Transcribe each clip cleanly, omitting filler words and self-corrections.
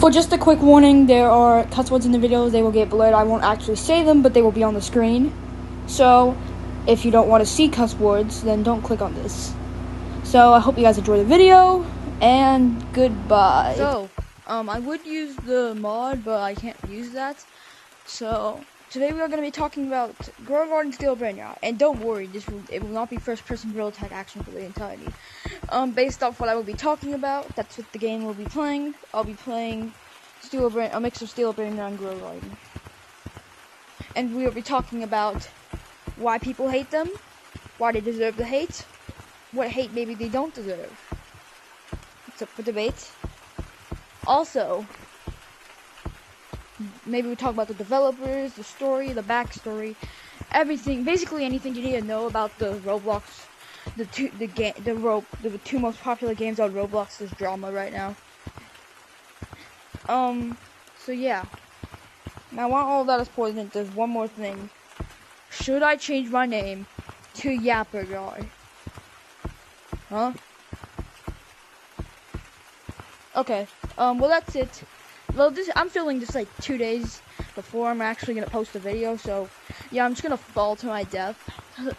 For just a quick warning, there are cuss words in the videos. They will get blurred. I won't actually say them, but they will be on the screen. So, if you don't want to see cuss words, then don't click on this. So, I hope you guys enjoy the video, and goodbye. So, I would use the mod, but I can't use that. So, today we are going to be talking about Brainrot and Steel Brainrot. And don't worry, it will not be first-person real attack action for the entirety. Based off what I will be talking about, that's what the game will be playing. I'll be playing a mix of Steel Brainrot and Brainrot. And we will be talking about why people hate them, why they deserve the hate, what hate maybe they don't deserve. It's up for debate. Also, maybe we talk about the developers, the story, the backstory, everything, basically anything you need to know about the Roblox, the two most popular games on Roblox's drama right now. So yeah. Now, while all that is important, there's one more thing. Should I change my name to Yapper Guy? Huh? Okay. Well, that's it. Well, I'm filming this like 2 days before I'm actually gonna post the video, so yeah, I'm just gonna fall to my death,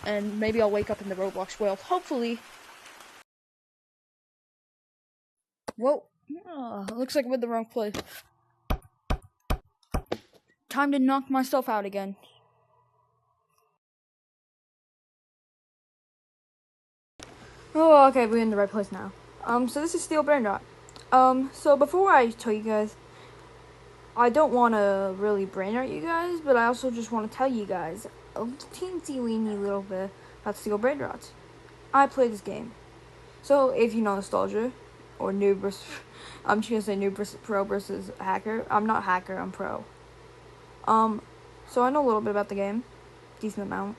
and maybe I'll wake up in the Roblox world. Hopefully. Whoa. Looks like I'm in the wrong place. Time to knock myself out again. Oh, okay, we're in the right place now. So this is Steel Brainrot. So before I tell you guys, I don't want to really brainrot you guys, but I also just want to tell you guys a teensy-weeny little bit about Steel Brainrot. I play this game. So if you know nostalgia, or noob versus, I'm just gonna say noob versus pro versus hacker. I'm not hacker, I'm pro. So I know a little bit about the game, decent amount.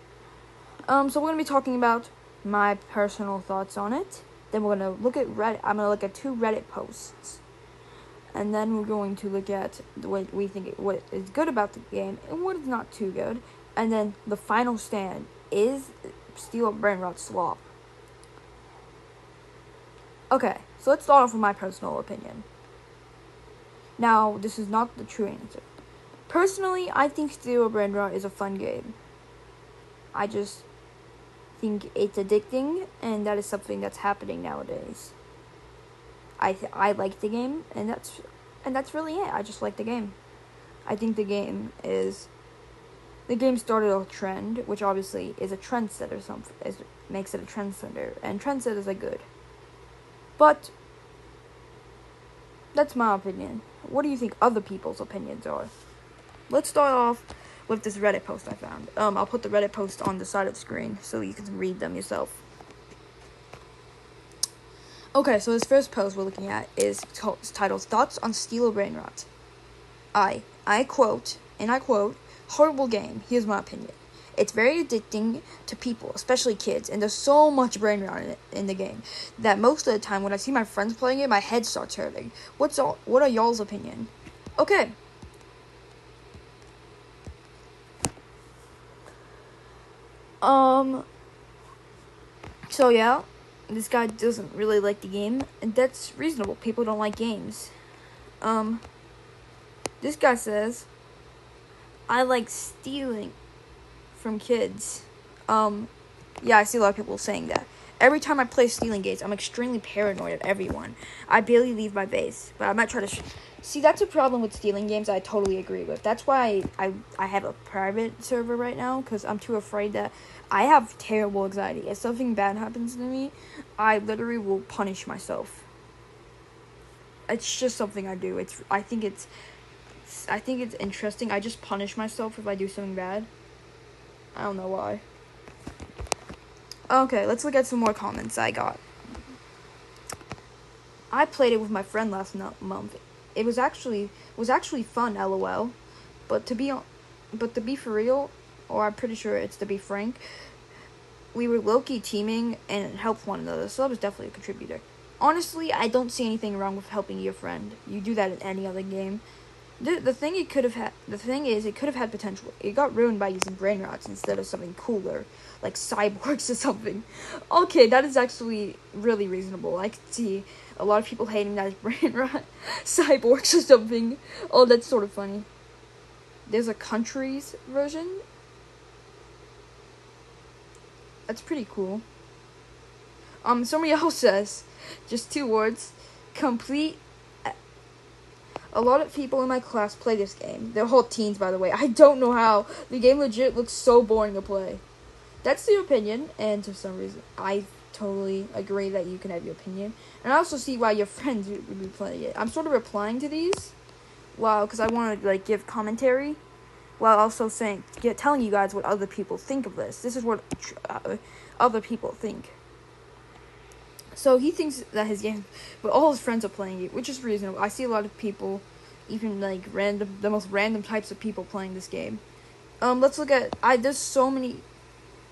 So we're gonna be talking about my personal thoughts on it. Then we're gonna look at Reddit. I'm gonna look at 2 Reddit posts, and then we're going to look at what we think what is good about the game and what is not too good. And then the final stand is Steel Brainrot slop. Okay, so let's start off with my personal opinion. Now, this is not the true answer. Personally, I think Steel Brainrot is a fun game. I just think it's addicting, and that is something that's happening nowadays. I like the game, and that's really it. I just like the game. I think the game started a trend, which obviously is a trendsetter. Makes it a trendsetter, and trendsetters are good. But that's my opinion. What do you think other people's opinions are? Let's start off with this Reddit post I found. I'll put the Reddit post on the side of the screen so you can read them yourself. Okay, so this first post we're looking at is titled Thoughts on Steel Brainrot. I quote, horrible game, here's my opinion. It's very addicting to people, especially kids, and there's so much brain rot in the game that most of the time when I see my friends playing it, my head starts hurting. What are y'all's opinion? Okay. So yeah, this guy doesn't really like the game, and that's reasonable. People don't like games. This guy says, I like stealing from kids. Yeah, I see a lot of people saying that. Every time I play stealing games, I'm extremely paranoid of everyone. I barely leave my base, but I might try to see, that's a problem with stealing games I totally agree with. That's why I have a private server right now, because I'm too afraid that I have terrible anxiety. If something bad happens to me, I literally will punish myself. It's just something I do. I think it's interesting. I just punish myself if I do something bad. I don't know why. Okay, let's look at some more comments I got. I played it with my friend last month. It was actually fun, lol. But to be for real, or I'm pretty sure it's to be frank, we were low-key teaming and helped one another, so that was definitely a contributor. Honestly, I don't see anything wrong with helping your friend. You do that in any other game. The thing it could have had, the thing is, it could have had potential. It got ruined by using Brainrots instead of something cooler, like cyborgs or something. Okay, that is actually really reasonable. I could see a lot of people hating that as Brainrot cyborgs or something. Oh, that's sort of funny. There's a countries version. That's pretty cool. Somebody else says, just 2 words, complete. A lot of people in my class play this game. They're all teens, by the way. I don't know how. The game legit looks so boring to play. That's your opinion, and for some reason, I totally agree that you can have your opinion. And I also see why your friends would be playing it. I'm sort of replying to these, because I want to like give commentary, while also telling you guys what other people think of this. This is what other people think. So he thinks that his game, but all his friends are playing it, which is reasonable. I see a lot of people, even like the most random types of people playing this game. Let's look at, there's so many,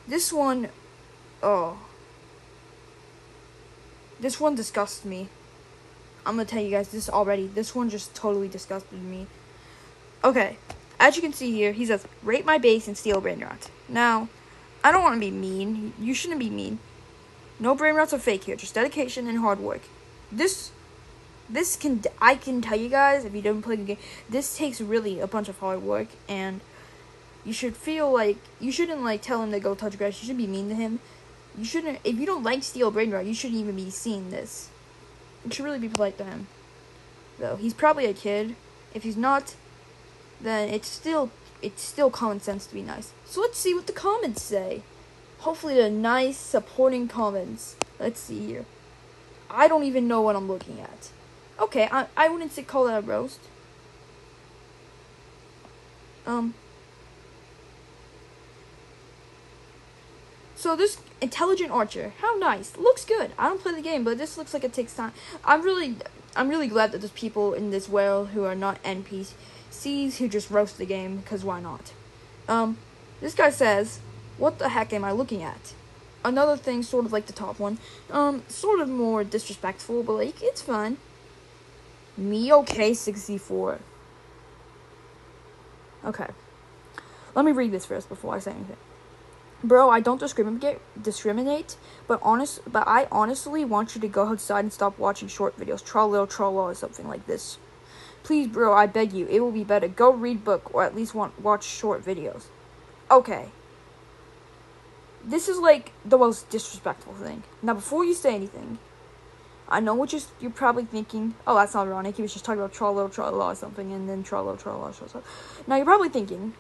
this one disgusts me. I'm gonna tell you guys this already. This one just totally disgusted me. Okay, as you can see here, he says, rate my base and steal Brainrot. Now, I don't want to be mean. You shouldn't be mean. No Brainrots are fake here, just dedication and hard work. I can tell you guys, if you don't play the game, this takes really a bunch of hard work, and you should feel like, you shouldn't like tell him to go touch grass. You shouldn't be mean to him. You shouldn't, if you don't like steal Brainrot, you shouldn't even be seeing this. You should really be polite to him. Though, he's probably a kid. If he's not, then it's still common sense to be nice. So let's see what the comments say. Hopefully they're nice, supporting comments. Let's see here. I don't even know what I'm looking at. Okay, I wouldn't call that a roast. So this intelligent archer, how nice. Looks good. I don't play the game, but this looks like it takes time. I'm really glad that there's people in this world who are not NPCs who just roast the game, because why not? This guy says, what the heck am I looking at? Another thing, sort of like the top one, sort of more disrespectful, but like, it's fine. Me okay 64. Okay. Let me read this first before I say anything. Bro, I don't discriminate, but I honestly want you to go outside and stop watching short videos, troll or something like this. Please, bro, I beg you, it will be better. Go read book, or at least watch short videos. Okay. This is like the most disrespectful thing. Now, before you say anything, I know what you're probably thinking. Oh, that's not ironic. He was just talking about troll or something, and then troll. Now, you're probably thinking,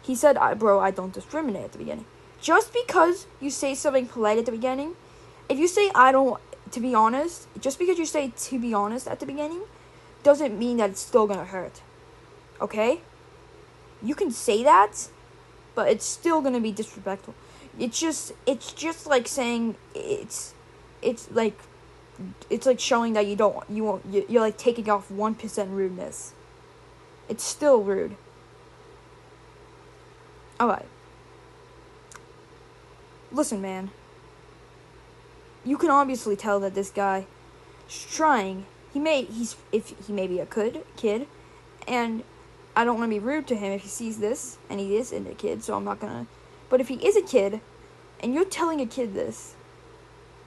he said, bro, I don't discriminate at the beginning. Just because you say something polite at the beginning, if you say to be honest, just because you say to be honest at the beginning, doesn't mean that it's still gonna hurt. Okay? You can say that, but it's still gonna be disrespectful. It's just like saying it's like showing that you're like taking off 1% rudeness. It's still rude. Alright. Listen, man. You can obviously tell that this guy is trying. He may be a good kid, and I don't want to be rude to him if he sees this, and he isn't a kid, so I'm not gonna. But if he is a kid, and you're telling a kid this,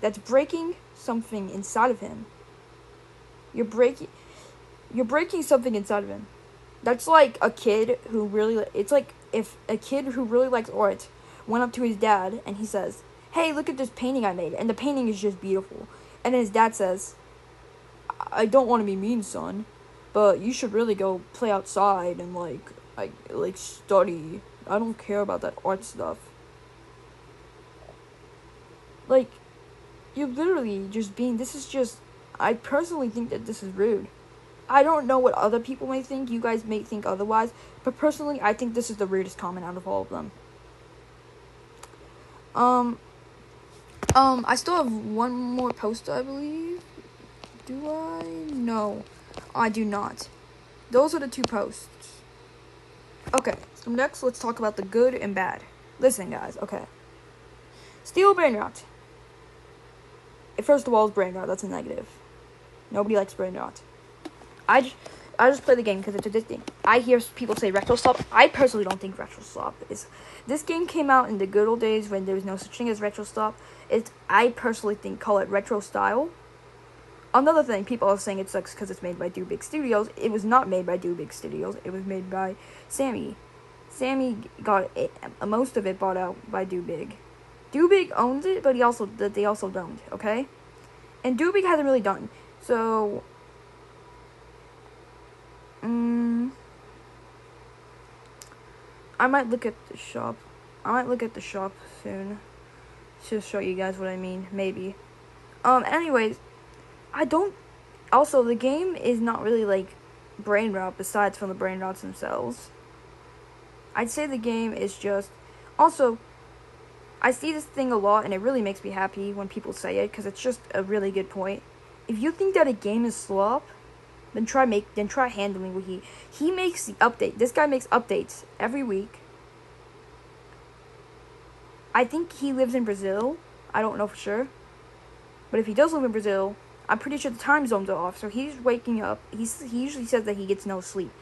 that's breaking something inside of him. You're breaking something inside of him. That's like a kid who really. It's like if a kid who really likes art went up to his dad and he says, "Hey, look at this painting I made," and the painting is just beautiful. And then his dad says, "I don't want to be mean, son, but you should really go play outside and like study. I don't care about that art stuff." Like, you're literally just being. I personally think that this is rude. I don't know what other people may think. You guys may think otherwise, but personally, I think this is the rudest comment out of all of them. I still have one more poster, I believe. Do I? No, I do not. Those are the 2 posts. Okay, so next let's talk about the good and bad. Listen, guys, okay. Steal Brainrot. First of all, it's Brainrot. That's a negative. Nobody likes Brainrot. just play the game because it's addicting. I hear people say retro slop. I personally don't think retro slop is. This game came out in the good old days when there was no such thing as retro slop. I personally call it retro style. Another thing, people are saying it sucks because it's made by Do Big Studios. It was not made by Do Big Studios. It was made by Sammy. Sammy got it, most of it bought out by Do Big. Do Big owns it, but they also don't. Okay, and Do Big hasn't really done so. I might look at the shop. I might look at the shop soon to show you guys what I mean. Maybe. Anyways, I don't. Also, the game is not really like Brainrot. Besides from the Brainrots themselves, I'd say the game is just. Also, I see this thing a lot, and it really makes me happy when people say it because it's just a really good point. If you think that a game is slop, then try handling what he makes the update. This guy makes updates every week. I think he lives in Brazil. I don't know for sure. But if he does live in Brazil, I'm pretty sure the time zones are off. So he's waking up. He usually says that he gets no sleep.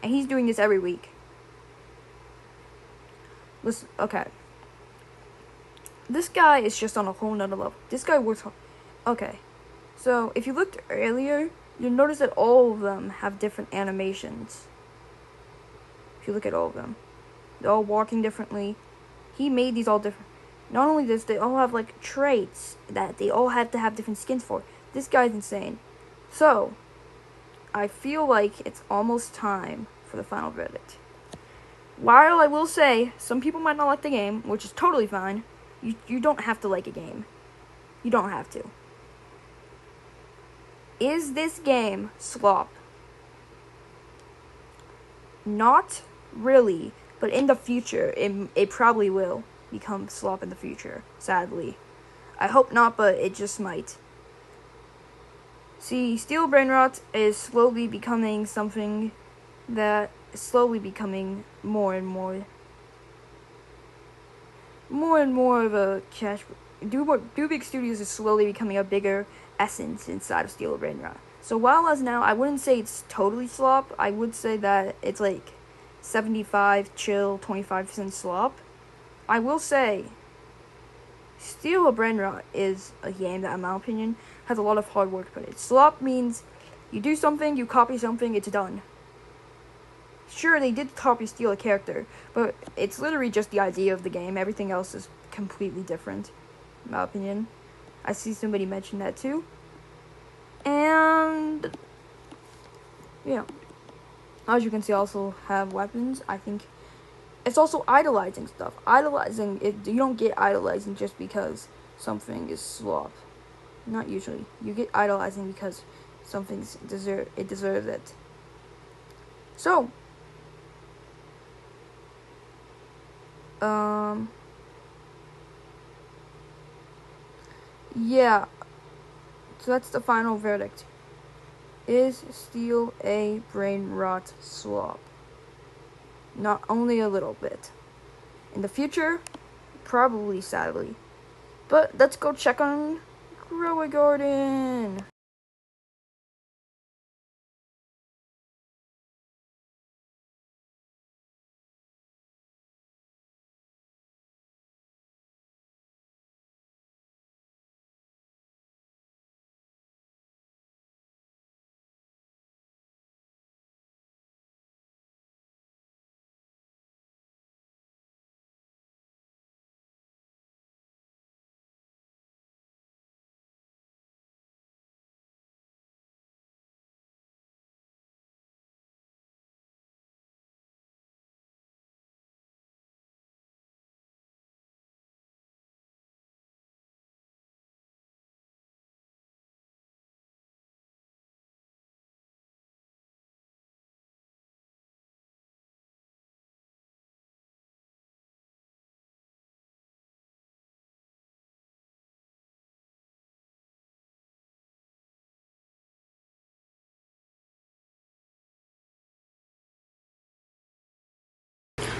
And he's doing this every week. Listen, okay. This guy is just on a whole nother level. This guy works hard. Okay. So if you looked earlier, you'll notice that all of them have different animations. If you look at all of them, they're all walking differently. He made these all different. Not only this, they all have like traits that they all have to have different skins for. This guy's insane. So, I feel like it's almost time for the final verdict. While I will say, some people might not like the game, which is totally fine. You don't have to like a game. You don't have to. Is this game slop? Not really, but in the future, it probably will become slop in the future, sadly. I hope not, but it just might. See, Steel Brainrot is slowly becoming something that is slowly becoming more and more of a cash. Do Big Studios is slowly becoming a bigger essence inside of Steel Brainrot. So while as now, I wouldn't say it's totally slop. I would say that it's like 75 chill, 25% slop. I will say, Steel Brainrot is a game that, in my opinion, has a lot of hard work put in. Slop means you do something, you copy something, it's done. Sure, they did copy steal a character, but it's literally just the idea of the game. Everything else is completely different, in my opinion. I see somebody mention that too. And yeah, as you can see, I also have weapons. I think it's also idolizing stuff. Idolizing it, you don't get idolizing just because something is slop. Not usually. You get idolizing because something's it deserves it. So yeah. So that's the final verdict. Is Steel a Brainrot slop? Not only a little bit. In the future, probably, sadly. But let's go check on Grow a Garden.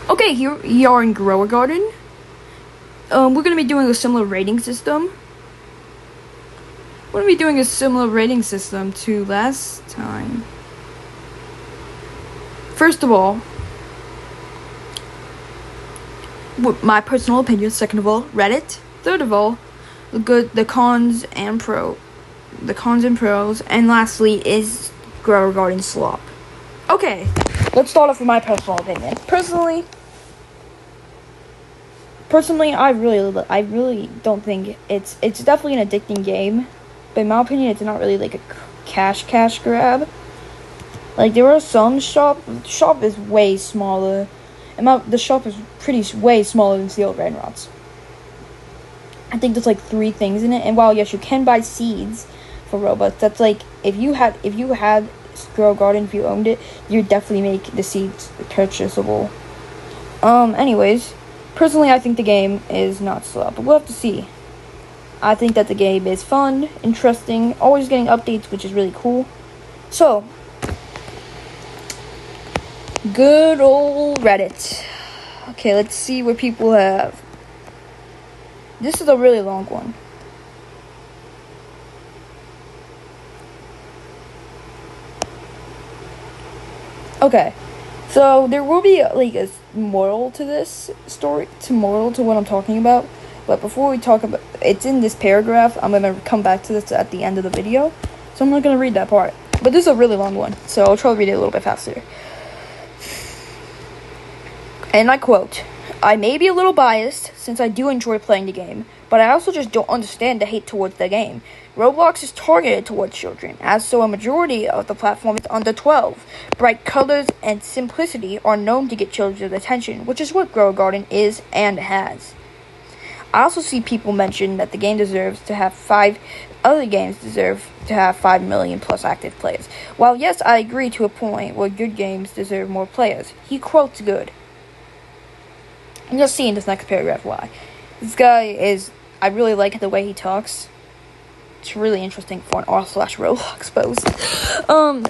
Okay, here we are in Grow a Garden. We're gonna be doing a similar rating system. We're gonna be doing a similar rating system to last time. First of all, my personal opinion. Second of all, Reddit. Third of all, the cons and pros, and lastly is Grow Garden Slop. Okay, let's start off with my personal opinion. Personally, I really don't think it's definitely an addicting game, but in my opinion, it's not really like a cash grab. Like there are some shop is way smaller, and the shop is way smaller than Steel Brainrots. I think there's like 3 things in it, and while yes, you can buy seeds for Robux, that's like if you had Grow Garden, if you owned it, you'd definitely make the seeds purchasable. Anyways, personally, I think the game is not slow, but we'll have to see. I think that the game is fun, interesting, always getting updates, which is really cool. So, good old Reddit. Okay, let's see what people have. This is a really long one. Okay, so there will be like a moral to this story, to what I'm talking about. But before we talk about, it's in this paragraph. I'm gonna come back to this at the end of the video, so I'm not gonna read that part. But this is a really long one, so I'll try to read it a little bit faster. And I quote, "I may be a little biased since I do enjoy playing the game, but I also just don't understand the hate towards the game. Roblox is targeted towards children, as so a majority of the platform is under 12. Bright colors and simplicity are known to get children's attention, which is what Grow Garden is and has. I also see people mention that the game deserves to have 5 million plus active players. While yes, I agree to a point where good games deserve more players." He quotes good. And you'll see in this next paragraph why. This guy I really like the way he talks. It's really interesting for an r/Roblox post.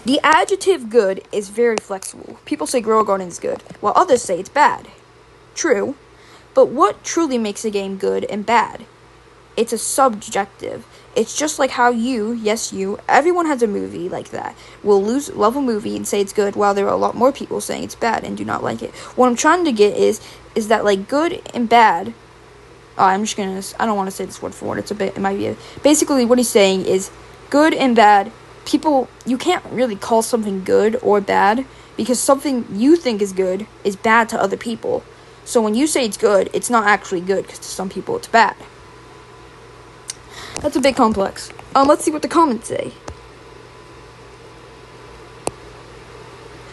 The adjective good is very flexible. People say Grow Garden is good, while others say it's bad. True. But what truly makes a game good and bad? It's a subjective. It's just like how everyone has a movie like that. Will love a movie and say it's good, while there are a lot more people saying it's bad and do not like it. What I'm trying to get is that like good and bad. I don't want to say this word for word. Basically what he's saying is good and bad. People, you can't really call something good or bad because something you think is good is bad to other people. So when you say it's good, it's not actually good because to some people it's bad. That's a bit complex. Let's see what the comments say.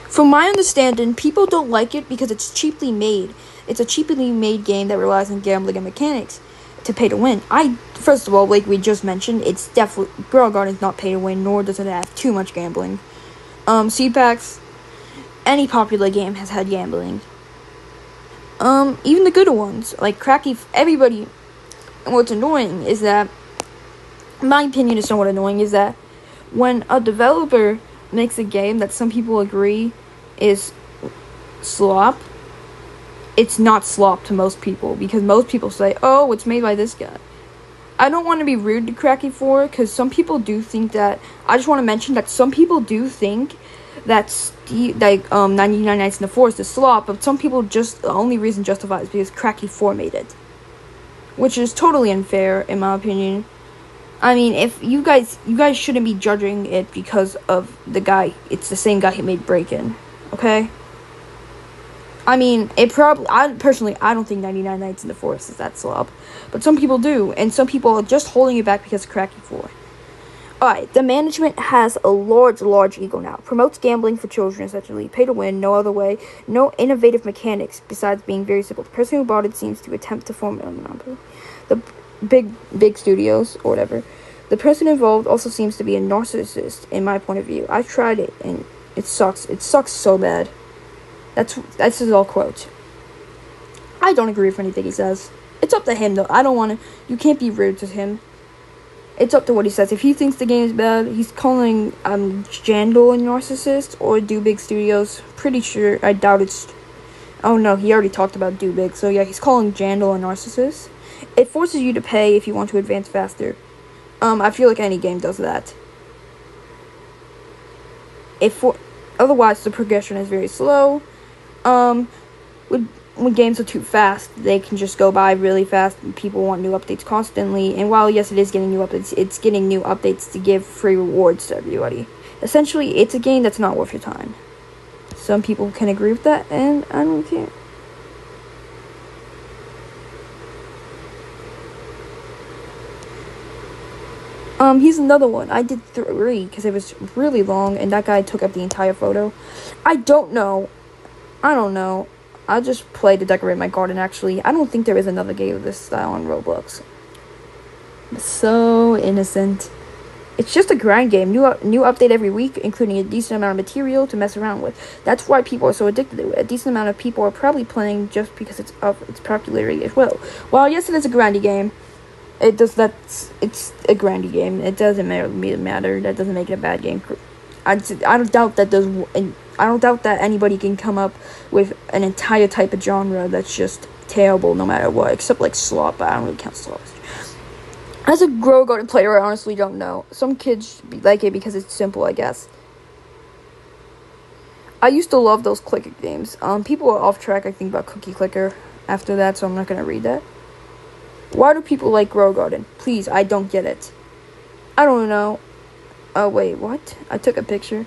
From my understanding, people don't like it because it's cheaply made. It's a cheaply made game that relies on gambling and mechanics to pay to win. First of all, like we just mentioned, it's definitely Grow Garden's not pay to win, nor does it have too much gambling. Seed packs, any popular game has had gambling. Even the good ones, like Cracky, everybody. And what's annoying is that, my opinion is somewhat annoying, is that when a developer makes a game that some people agree is slop, it's not slop to most people, because most people say, oh, it's made by this guy. I don't want to be rude to Cracky 4, because some people do think that, I just want to mention that some people do think that 99 Nights in the Forest is slop, but some people the only reason justifies because Cracky 4 made it. Which is totally unfair, in my opinion. I mean, if you guys shouldn't be judging it because of the guy. It's the same guy who made Break-In, okay? I mean, I don't think 99 Nights in the Forest is that slop, but some people do, and some people are just holding it back because of Cracky 4. Alright, the management has a large ego now. Promotes gambling for children, essentially. Pay to win, no other way. No innovative mechanics, besides being very simple. The person who bought it seems to attempt to form a monopoly. The big studios, or whatever. The person involved also seems to be a narcissist, in my point of view. I've tried it, and it sucks. It sucks so bad. That's his all quote. I don't agree with anything he says. It's up to him, though. You can't be rude to him. It's up to what he says. If he thinks the game is bad, he's calling Jandal a narcissist or Do Big Studios. Pretty sure. I doubt it's. Oh no, he already talked about Do Big. So yeah, he's calling Jandal a narcissist. It forces you to pay if you want to advance faster. I feel like any game does that. Otherwise, the progression is very slow. When games are too fast, they can just go by really fast, and people want new updates constantly. And while, yes, it is getting new updates, it's getting new updates to give free rewards to everybody. Essentially, it's a game that's not worth your time. Some people can agree with that, and I don't care. Here's another one. I did 3 because it was really long, and that guy took up the entire photo. I don't know. I just played to decorate my garden, actually. I don't think there is another game of this style on Roblox. So innocent. It's just a grind game. New update every week, including a decent amount of material to mess around with. That's why people are so addicted to it. A decent amount of people are probably playing just because it's up its popularity as well. While yes, it is a grindy game, it's a grindy game. It doesn't matter. That doesn't make it a bad game. I don't doubt that anybody can come up with an entire type of genre that's just terrible no matter what, except like slop, but I don't really count slop. As a Grow Garden player, I honestly don't know. Some kids like it because it's simple, I guess. I used to love those clicker games. People are off track, I think, about Cookie Clicker after that, so I'm not going to read that. Why do people like Grow Garden? Please, I don't get it. I don't know. Oh, wait, what? I took a picture.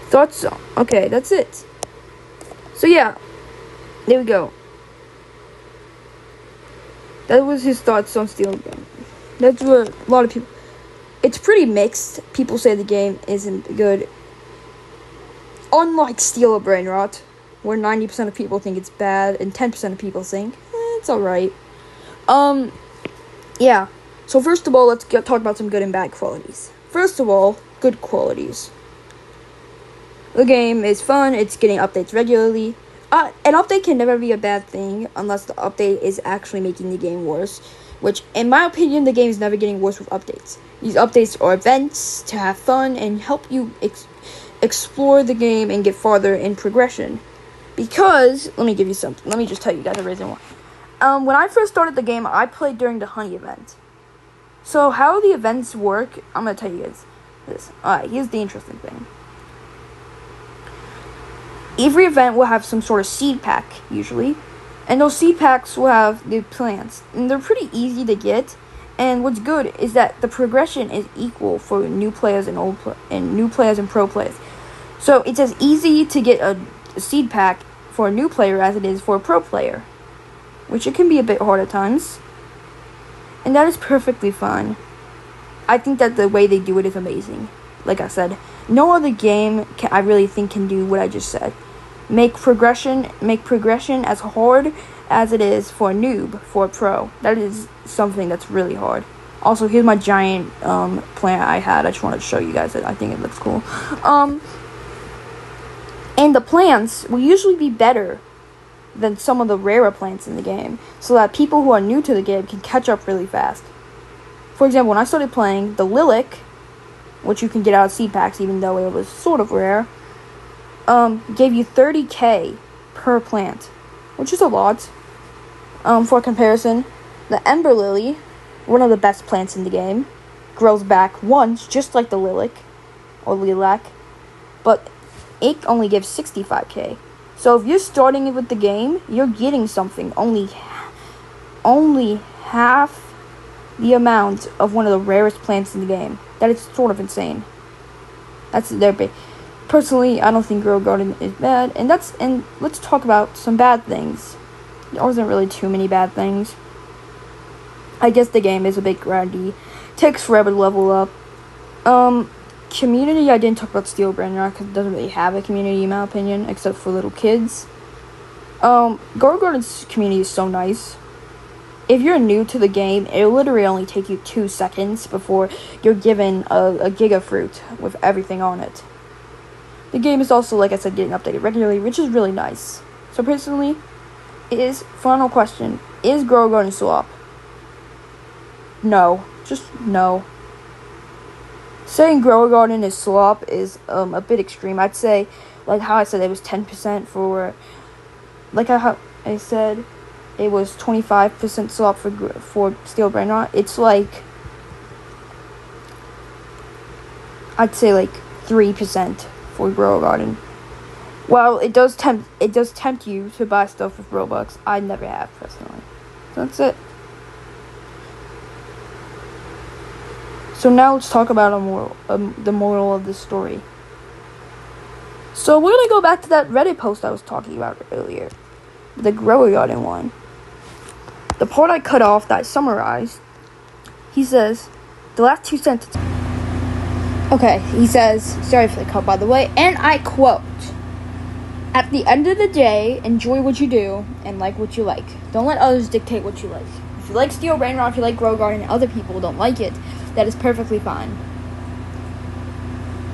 Thoughts? Okay, that's it. So, yeah. There we go. That was his thoughts on Steel Game. That's what a lot of people... It's pretty mixed. People say the game isn't good. Unlike Steel or Brainrot, where 90% of people think it's bad and 10% of people think it's alright. Yeah. So first of all, let's talk about some good and bad qualities. First of all, good qualities. The game is fun. It's getting updates regularly. An update can never be a bad thing unless the update is actually making the game worse, which, in my opinion, the game is never getting worse with updates. These updates are events to have fun and help you explore the game and get farther in progression. Because, let me just tell you guys the reason why. When I first started the game, I played during the honey event. So, how the events work, I'm going to tell you guys this. Alright, here's the interesting thing. Every event will have some sort of seed pack, usually. And those seed packs will have the plants. And they're pretty easy to get. And what's good is that the progression is equal for new players and new players and pro players. So it's as easy to get a seed pack for a new player as it is for a pro player. Which it can be a bit hard at times. And that is perfectly fine. I think that the way they do it is amazing. Like I said, no other game I really think can do what I just said. Make progression as hard as it is for a noob, for a pro. That is something that's really hard. Also, here's my giant plant I had. I just wanted to show you guys it. I think it looks cool. And the plants will usually be better than some of the rarer plants in the game, so that people who are new to the game can catch up really fast. For example, when I started playing, the lilac, which you can get out of seed packs even though it was sort of rare, gave you 30k per plant, which is a lot. For comparison, the Ember Lily, one of the best plants in the game, grows back once, just like the lilac, or lilac, but it only gives 65k. So if you're starting with the game, you're getting something only half the amount of one of the rarest plants in the game. That is sort of insane. That's their big. Personally, I don't think Grow Garden is bad, and let's talk about some bad things. There wasn't really too many bad things. I guess the game is a bit grindy. Takes forever to level up. Community, I didn't talk about Steel Brainrot because it doesn't really have a community in my opinion, except for little kids. Grow Garden's community is so nice. If you're new to the game, it'll literally only take you 2 seconds before you're given a Giga Fruit with everything on it. The game is also, like I said, getting updated regularly, which is really nice. So personally, final question, is Grow Garden slop? No. Just no. Saying Grow Garden is slop is a bit extreme. I'd say, like how I said, it was 10% for, like how I said, it was 25% slop for Steel Brainrot. It's like, I'd say like 3% for Grow Garden. Well, it does tempt you to buy stuff with Robux. I never have personally. So that's it. So now let's talk about the moral of the story. So we're gonna go back to that Reddit post I was talking about earlier, the Grow Garden one. The part I cut off that I summarized. He says, the last 2 sentences. Okay, he says, sorry for the cut by the way, and I quote, "At the end of the day, enjoy what you do and like what you like. Don't let others dictate what you like. If you like Steel Brainrot, if you like Grow Garden, and other people don't like it, that is perfectly fine."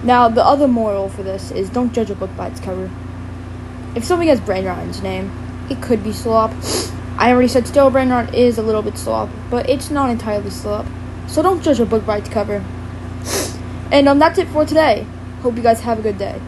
Now, the other moral for this is don't judge a book by its cover. If something has Brainrot in its name, it could be slop. I already said Steel Brainrot is a little bit slop, but it's not entirely slop. So don't judge a book by its cover. And that's it for today. Hope you guys have a good day.